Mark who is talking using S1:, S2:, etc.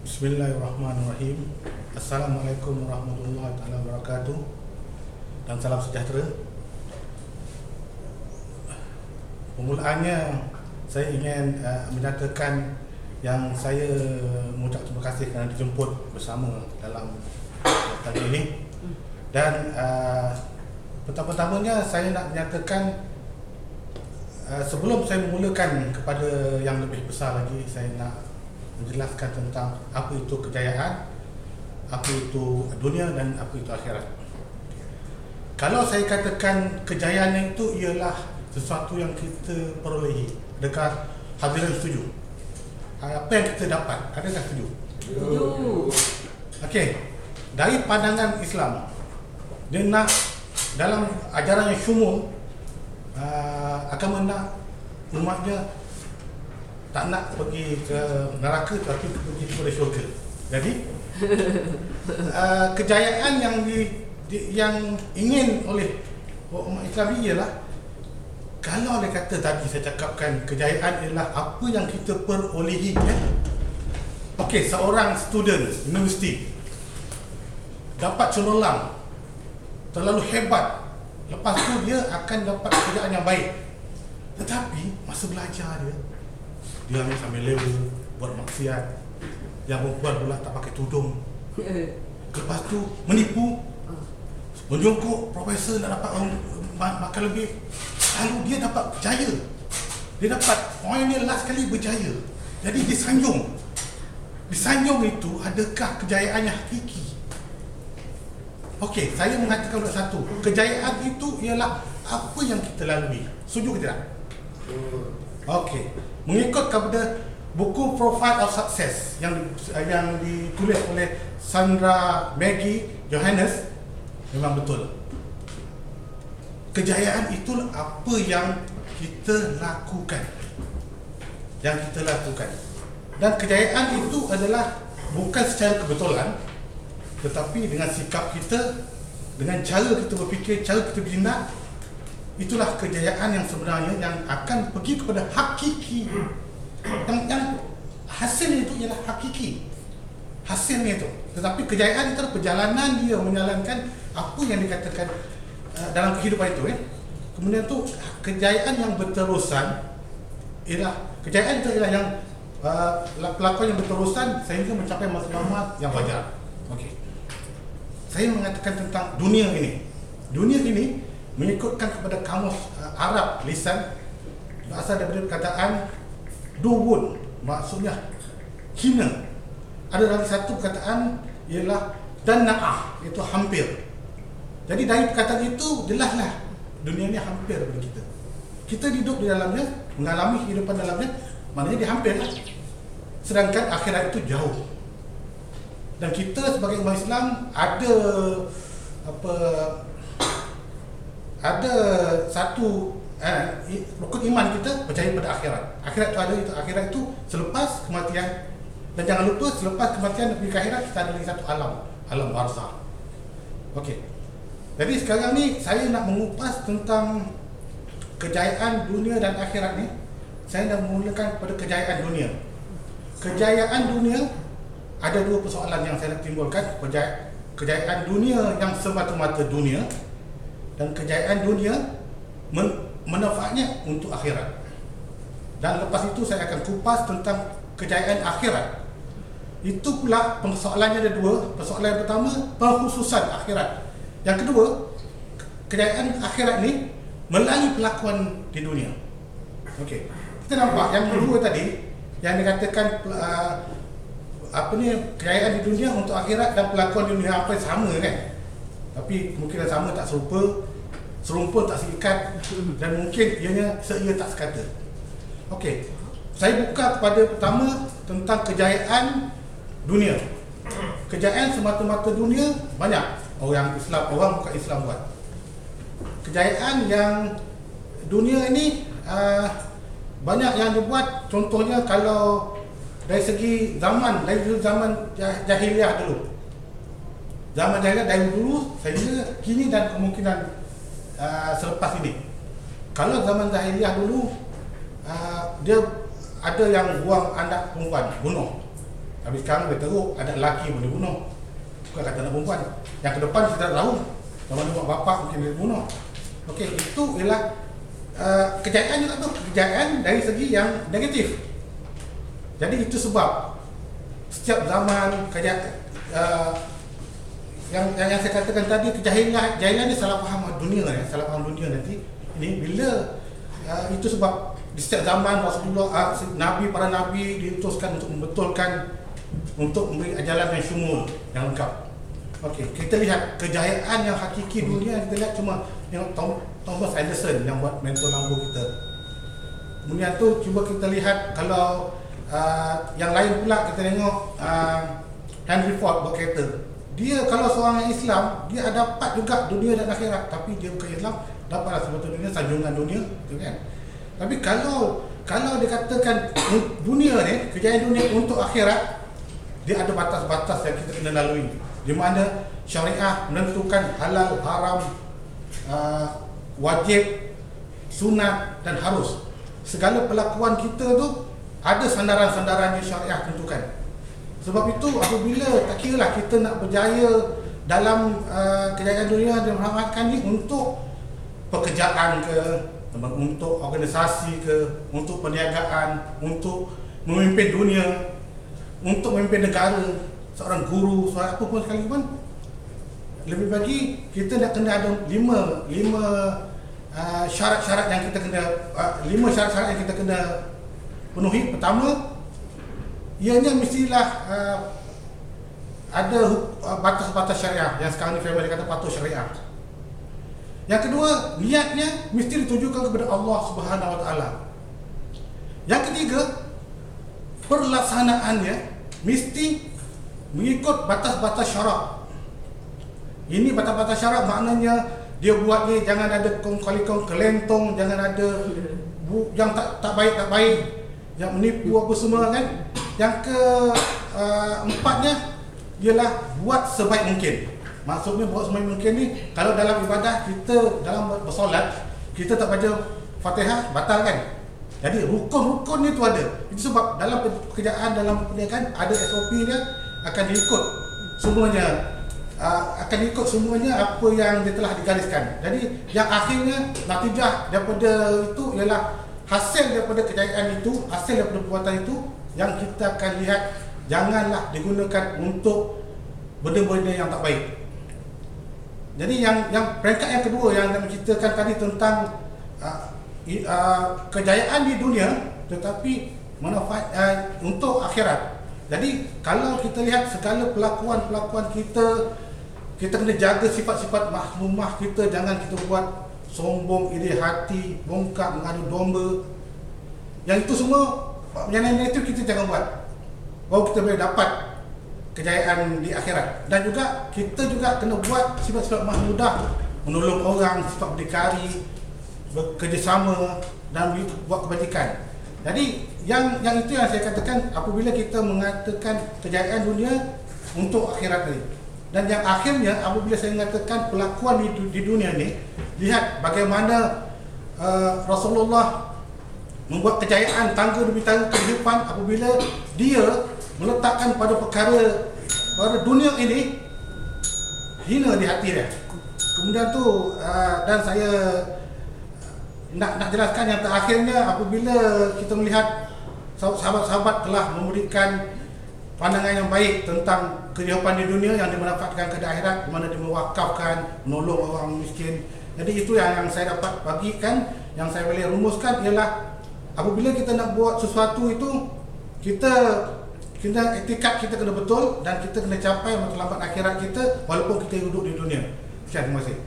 S1: Bismillahirrahmanirrahim. Assalamualaikum warahmatullahi wabarakatuh. Dan salam sejahtera. Permulaannya saya ingin menyatakan yang saya mengucap terima kasih kerana dijemput bersama dalam tadi ini. Dan pertama-tamanya saya nak menyatakan sebelum saya memulakan kepada yang lebih besar lagi, saya nak menjelaskan tentang apa itu kejayaan, apa itu dunia dan apa itu akhirat. Kalau saya katakan kejayaan itu ialah sesuatu yang kita perolehi, adakah hadirin setuju? Apa yang kita dapat, adakah setuju?
S2: Setuju.
S1: Okey, dari pandangan Islam, dia nak dalam ajaran yang syumul, agama nak umatnya tak nak pergi ke neraka tapi pergi kepada syurga. Jadi kejayaan yang ingin oleh umat Islam ini ialah, kalau oleh kata tadi saya cakapkan kejayaan ialah apa yang kita perolehi, ya? Okey, seorang student universiti dapat cemerlang, terlalu hebat, lepas tu dia akan dapat pekerjaan yang baik, tetapi masa belajar dia ambil sambil level, buat maksiat. Yang perempuan pula tak pakai tudung, lepas tu menipu, menjongkok profesor nak dapat makan lebih, lalu dia dapat berjaya, dia dapat poin dia last kali berjaya. Jadi disanjung itu adakah kejayaan yang hakiki? Okey, saya mengatakan satu, kejayaan itu ialah apa yang kita lalui. Setuju ke tidak? Okey, mengikut kepada buku Profile of Success yang ditulis oleh Sandra Maggie Johannes, memang betul. Kejayaan itu apa yang kita lakukan. Dan kejayaan itu adalah bukan secara kebetulan, tetapi dengan sikap kita, dengan cara kita berfikir, cara kita bertindak. Itulah kejayaan yang sebenarnya yang akan pergi kepada hakiki. Yang hasilnya itu ialah hakiki. Hasilnya itu. Tetapi kejayaan itu adalah perjalanan dia menjalankan apa yang dikatakan dalam kehidupan itu. Kemudian tu kejayaan yang berterusan ialah kejayaan itu ialah yang pelakon yang berterusan sehingga mencapai matlamat yang wajar. Okey. Saya mengatakan tentang dunia ini. Dunia ini mengikutkan kepada kamus Arab lisan, berasal daripada perkataan duwun, maksudnya hina. Ada lagi satu perkataan ialah dana'ah, iaitu hampir. Jadi dari perkataan itu jelaslah dunia ini hampir bagi kita. Kita hidup di dalamnya, mengalami kehidupan dalamnya, maknanya dia hampir lah. Sedangkan akhirat itu jauh. Dan kita sebagai umat Islam ada satu rukun iman kita percaya pada akhirat. Akhirat itu ada, akhirat itu selepas kematian. Dan jangan lupa selepas kematian di akhirat kita ada lagi satu alam barzakh. Okey. Jadi sekarang ni saya nak mengupas tentang kejayaan dunia dan akhirat ni. Saya nak memulakan pada kejayaan dunia. Kejayaan dunia ada dua persoalan yang saya nak timbulkan. Kejayaan dunia yang semata-mata dunia, dan kejayaan dunia manfaatnya untuk akhirat. Dan lepas itu saya akan kupas tentang kejayaan akhirat. Itu pula persoalannya ada dua. Persoalan yang pertama, pengkhususan akhirat. Yang kedua, kejayaan akhirat ni melalui pelakuan di dunia. Okey. Kita nampak yang kedua tadi yang dikatakan kejayaan di dunia untuk akhirat dan pelakuan di dunia apa sama kan? Tapi kemungkinan sama tak serumpun tak seikat, dan mungkin ianya seia tak sekata. Okey, saya buka kepada pertama tentang kejayaan dunia. Kejayaan semata-mata dunia banyak orang bukan Islam buat. Kejayaan yang dunia ini banyak yang dibuat. Contohnya kalau dari segi zaman jahiliah dulu. Zaman jahiliah dari dulu sehingga kini dan kemungkinan selepas ini. Kalau zaman jahiliah dulu dia ada yang buang anak perempuan, bunuh. Habis sekarang dia teruk, ada lelaki boleh bunuh. Bukan kata anak perempuan. Yang ke depan kita tak tahu. Kalau ada mak bapak mungkin dia bunuh. Okey, itu ialah kejayaan juga tu. Kejayaan dari segi yang negatif. Jadi itu sebab setiap zaman yang saya katakan tadi, kejahilan ni salah faham dunia salah faham dunia nanti. Ini bila itu sebab di setiap zaman Rasulullah, para nabi diutuskan untuk membetulkan, untuk memberi ajaran yang syumul, yang lengkap. Okey, kita lihat kejayaan yang hakiki dunia, kita lihat cuma yang Thomas Edison yang buat mentor lampu kita. Kemudian tu cuba kita lihat kalau yang lain pula, kita tengok Henry Ford buat kereta. Dia kalau seorang Islam, dia dapat juga dunia dan akhirat, tapi dia bukan Islam, dapatlah sebetulnya dunia, sanjungan dunia, gitu kan. Tapi kalau dikatakan dunia ni, kejayaan dunia untuk akhirat, dia ada batas-batas yang kita kena lalui. Di mana syariah menentukan halal, haram, wajib, sunat dan harus. Segala perlakuan kita tu ada sandaran-sandaran yang syariah tentukan. Sebab itu apabila tak kiralah kita nak berjaya dalam kejayaan dunia dan meramatkan ni untuk pekerjaan ke, untuk organisasi ke, untuk perniagaan, untuk memimpin dunia, untuk memimpin negara, seorang guru, seorang apa pun sekalipun, lebih bagi kita nak kena ada lima syarat-syarat yang kita kena syarat-syarat yang kita kena penuhi. Pertama, ianya mestilah ada batas-batas syariah, yang sekarang ni family kata patuh syariah. Yang kedua, niatnya mesti ditujukan kepada Allah Subhanahu Wa Taala. Yang ketiga, pelaksanaannya mesti mengikut batas-batas syarak. Ini batas-batas syarak maknanya dia buat ni jangan ada kong-kali-kong kelentong, jangan ada yang tak baik, yang menipu apa semua kan. Yang keempatnya ialah buat sebaik mungkin. Maksudnya buat sebaik mungkin ni, kalau dalam ibadah kita dalam bersolat, kita tak baca Fatihah, batal kan. Jadi rukun-rukun itu ada. Itu sebab dalam pekerjaan, dalam perniagaan ada SOP dia, akan diikut semuanya apa yang dia telah digariskan. Jadi yang akhirnya natijah daripada itu ialah hasil daripada kejayaan itu, hasil daripada perbuatan itu yang kita akan lihat. Janganlah digunakan untuk benda-benda yang tak baik. Jadi yang peringkat yang kedua yang saya ceritakan tadi tentang kejayaan di dunia tetapi manfaat untuk akhirat. Jadi kalau kita lihat segala pelakuan kita kena jaga sifat-sifat mahmumah kita. Jangan kita buat sombong, iri hati, bongkak, mengadu domba. Yang itu semua yang itu kita jangan buat, baru kita boleh dapat kejayaan di akhirat. Dan juga kita juga kena buat sifat-sifat mahmudah, menolong orang, sifat berdikari, bekerjasama dan buat kebajikan. Jadi yang itu yang saya katakan apabila kita mengatakan kejayaan dunia untuk akhirat ni. Dan yang akhirnya apabila saya mengatakan pelakuan di dunia ni, lihat bagaimana Rasulullah membuat kejayaan tangga demi tangga kehidupan apabila dia meletakkan pada perkara pada dunia ini hina di hati dia. Kemudian tu dan saya nak jelaskan yang terakhirnya apabila kita melihat sahabat-sahabat telah memberikan pandangan yang baik tentang kehidupan di dunia yang dimanfaatkan ke akhirat, di mana dia mewakafkan, menolong orang miskin. Jadi itu yang saya dapat bagikan, yang saya boleh rumuskan ialah apabila kita nak buat sesuatu itu, kita etikat kita kena betul dan kita kena capai matlamat akhirat kita walaupun kita duduk di dunia. Sekian, terima kasih.